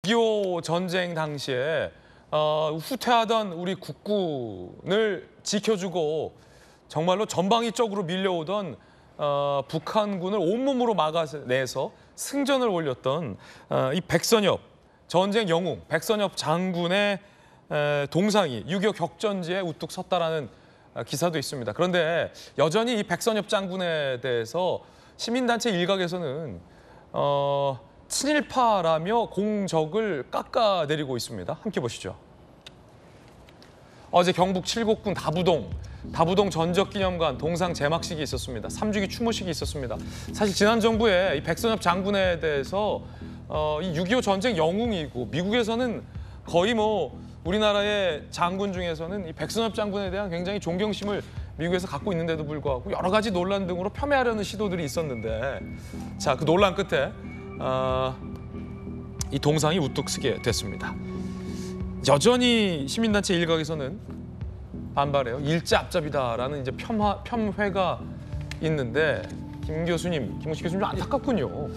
6.25 전쟁 당시에 후퇴하던 우리 국군을 지켜주고 정말로 전방위적으로 밀려오던 북한군을 온몸으로 막아내서 승전을 올렸던 이 백선엽 전쟁 영웅 백선엽 장군의 동상이 6.25 격전지에 우뚝 섰다라는 기사도 있습니다. 그런데 여전히 이 백선엽 장군에 대해서 시민단체 일각에서는 친일파라며 공적을 깎아내리고 있습니다. 함께 보시죠. 어제 경북 칠곡군 다부동 전적기념관 동상 제막식이 있었습니다. 3주기 추모식이 있었습니다. 사실 지난 정부에 이 백선엽 장군에 대해서 이 6.25 전쟁 영웅이고 미국에서는 거의 뭐 우리나라의 장군 중에서는 이 백선엽 장군에 대한 굉장히 존경심을 미국에서 갖고 있는데도 불구하고 여러 가지 논란 등으로 폄훼하려는 시도들이 있었는데 자, 그 논란 끝에 이 동상이 우뚝 서게 됐습니다. 여전히 시민단체 일각에서는 반발해요. 일제압잡이다라는 이제 폄훼가 있는데 김 교수님, 김웅식 교수님 좀 안타깝군요.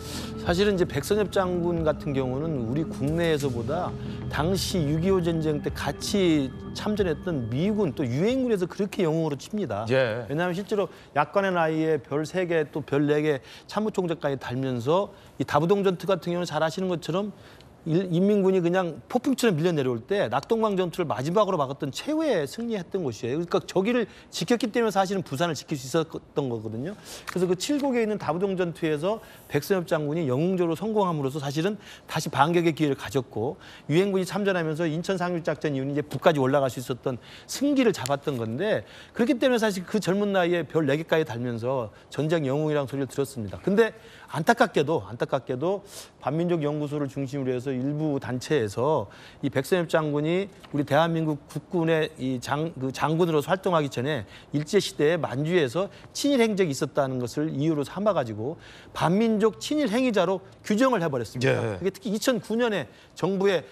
사실은 이제 백선엽 장군 같은 경우는 우리 국내에서보다 당시 6.25 전쟁 때 같이 참전했던 미군 또 유엔군에서 그렇게 영웅으로 칩니다. 예. 왜냐하면 실제로 약관의 나이에 별 3개 또 별 4개 참모총장까지 달면서 이 다부동 전투 같은 경우는 잘 아시는 것처럼 인민군이 그냥 폭풍처럼 밀려 내려올 때 낙동강 전투를 마지막으로 막았던 최후의 승리했던 곳이에요. 그러니까 저기를 지켰기 때문에 사실은 부산을 지킬 수 있었던 거거든요. 그래서 그 칠곡에 있는 다부동 전투에서 백선엽 장군이 영웅적으로 성공함으로써 사실은 다시 반격의 기회를 가졌고 유엔군이 참전하면서 인천 상륙작전 이후에 이제 북까지 올라갈 수 있었던 승기를 잡았던 건데 그렇기 때문에 사실 그 젊은 나이에 별 4개까지 달면서 전쟁 영웅이라는 소리를 들었습니다. 근데 안타깝게도 반민족 연구소를 중심으로 해서 일부 단체에서 이 백선엽 장군이 우리 대한민국 국군의 이 장군으로서 활동하기 전에 일제 시대에 만주에서 친일 행적이 있었다는 것을 이유로 삼아가지고 반민족 친일 행위자로 규정을 해버렸습니다. 예. 그게 특히 2009년에 정부의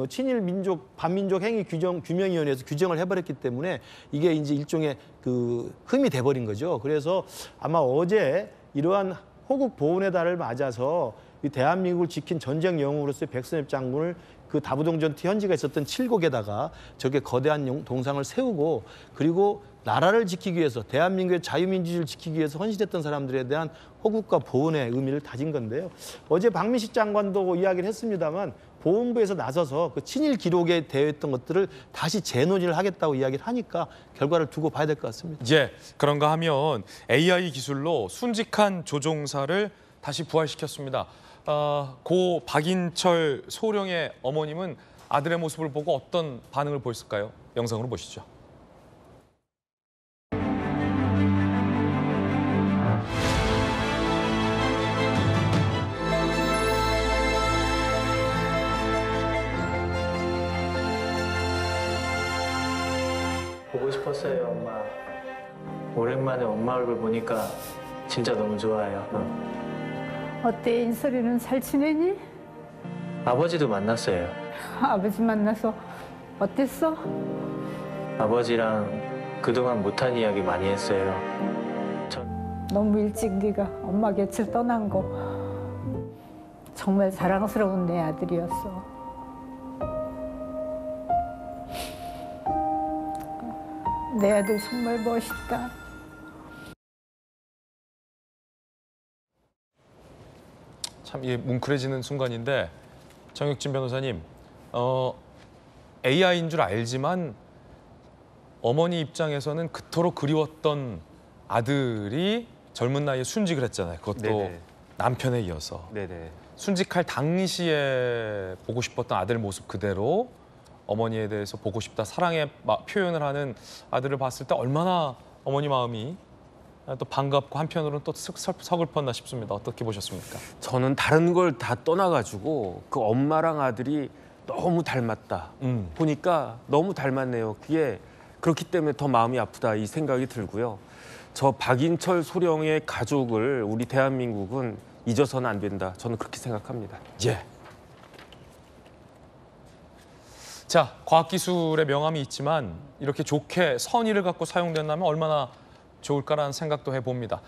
친일 민족 반민족 행위 규명위원회에서 규정을 해버렸기 때문에 이게 이제 일종의 그 흠이 돼버린 거죠. 그래서 아마 어제 이러한 호국 보훈의 달을 맞아서 이 대한민국을 지킨 전쟁 영웅으로서의 백선엽 장군을 그 다부동 전투 현지가 있었던 칠곡에다가 저게 거대한 동상을 세우고 그리고 나라를 지키기 위해서 대한민국의 자유민주주의를 지키기 위해서 헌신했던 사람들에 대한 호국과 보훈의 의미를 다진 건데요. 어제 박민식 장관도 이야기를 했습니다만 보훈부에서 나서서 그 친일 기록에 대했던 것들을 다시 재논의를 하겠다고 이야기를 하니까 결과를 두고 봐야 될 것 같습니다. 예, 그런가 하면 AI 기술로 순직한 조종사를 다시 부활시켰습니다. 고 박인철 소령의 어머님은 아들의 모습을 보고 어떤 반응을 보였을까요? 영상으로 보시죠. 보고 싶었어요, 엄마. 오랜만에 엄마 얼굴 보니까 진짜 너무 좋아요. 어때, 인설이는 잘 지내니? 아버지도 만났어요. 아버지 만나서 어땠어? 아버지랑 그동안 못한 이야기 많이 했어요. 너무 일찍 네가 엄마 곁을 떠난 거 정말 자랑스러운 내 아들이었어. 내 아들 정말 멋있다. 참 이게 뭉클해지는 순간인데 정혁진 변호사님, AI인 줄 알지만 어머니 입장에서는 그토록 그리웠던 아들이 젊은 나이에 순직을 했잖아요. 그것도 네네. 남편에 이어서. 네네. 순직할 당시에 보고 싶었던 아들 모습 그대로 어머니에 대해서 보고 싶다, 사랑의 표현을 하는 아들을 봤을 때 얼마나 어머니 마음이 또 반갑고 한편으로는 또 서글펐나 싶습니다. 어떻게 보셨습니까? 저는 다른 걸 다 떠나가지고 그 엄마랑 아들이 너무 닮았다. 보니까 너무 닮았네요. 그게 그렇기 때문에 더 마음이 아프다 이 생각이 들고요. 저 박인철 소령의 가족을 우리 대한민국은 잊어서는 안 된다. 저는 그렇게 생각합니다. 예. 자, 과학기술의 명암이 있지만 이렇게 좋게 선의를 갖고 사용된다면 얼마나 좋을까라는 생각도 해봅니다.